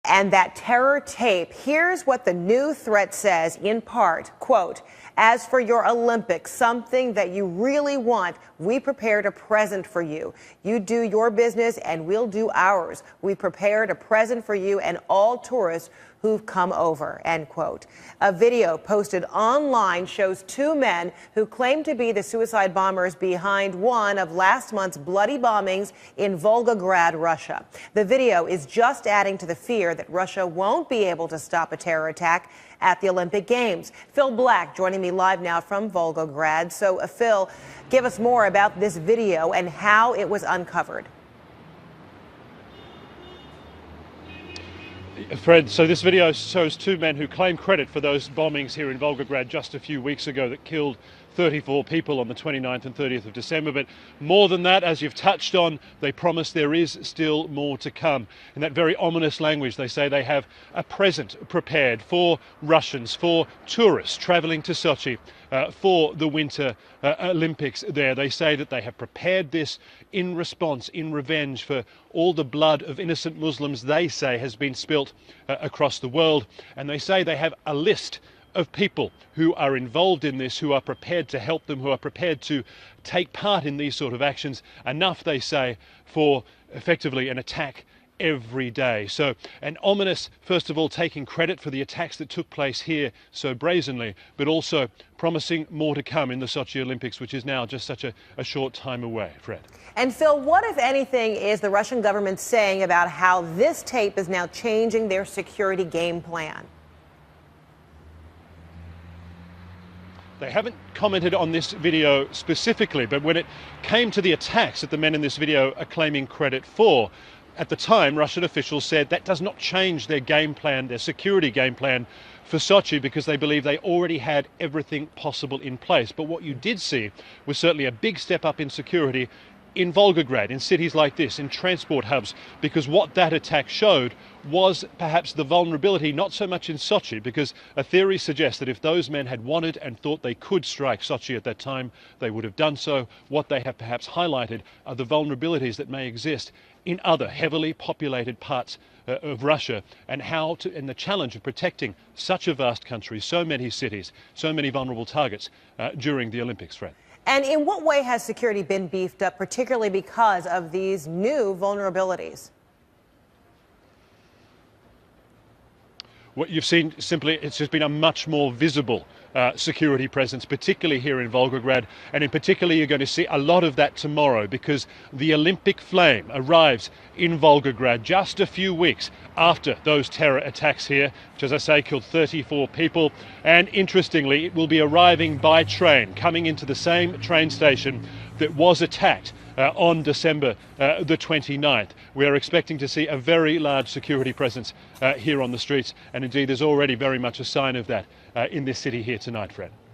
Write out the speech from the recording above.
And that terror tape, here's what the new threat says in part, quote, "As for your Olympics, something that you really want, we prepared a present for you. You do your business and we'll do ours. We prepared a present for you and all tourists who've come over," end quote. A video posted online shows two men who claim to be the suicide bombers behind one of last month's bloody bombings in Volgograd, Russia. The video is just adding to the fear that Russia won't be able to stop a terror attack at the Olympic Games. Phil Black joining me live now from Volgograd. So, Phil, give us more about this video and how it was uncovered. Fred, so this video shows two men who claim credit for those bombings here in Volgograd just a few weeks ago that killed 34 people on the 29th and 30th of December. But more than that, as you've touched on, they promise there is still more to come. In that very ominous language, they say they have a present prepared for Russians, for tourists traveling to Sochi for the Winter Olympics there. They say that they have prepared this in response, in revenge for all the blood of innocent Muslims they say has been spilt across the world. And they say they have a list of people who are involved in this, who are prepared to help them, who are prepared to take part in these sort of actions. Enough, they say, for effectively an attack every day. So an ominous, first of all, taking credit for the attacks that took place here so brazenly, but also promising more to come in the Sochi Olympics, which is now just such a short time away. Fred. And Phil, what, if anything, is the Russian government saying about how this tape is now changing their security game plan? They haven't commented on this video specifically, but when it came to the attacks that the men in this video are claiming credit for, at the time, Russian officials said that does not change their game plan, their security game plan for Sochi, because they believe they already had everything possible in place. But what you did see was certainly a big step up in security in Volgograd, in cities like this, in transport hubs, because what that attack showed was perhaps the vulnerability, not so much in Sochi, because a theory suggests that if those men had wanted and thought they could strike Sochi at that time, they would have done so. What they have perhaps highlighted are the vulnerabilities that may exist in other heavily populated parts of Russia, and and the challenge of protecting such a vast country, so many cities, so many vulnerable targets during the Olympics, Fred. And in what way has security been beefed up, particularly because of these new vulnerabilities? What you've seen simply, it's just been a much more visible security presence, particularly here in Volgograd. And in particular, you're going to see a lot of that tomorrow, because the Olympic flame arrives in Volgograd just a few weeks after those terror attacks here, which, as I say, killed 34 people. And interestingly, it will be arriving by train, coming into the same train station that was attacked on December the 29th. We are expecting to see a very large security presence here on the streets, and indeed there's already very much a sign of that in this city here tonight, Fred.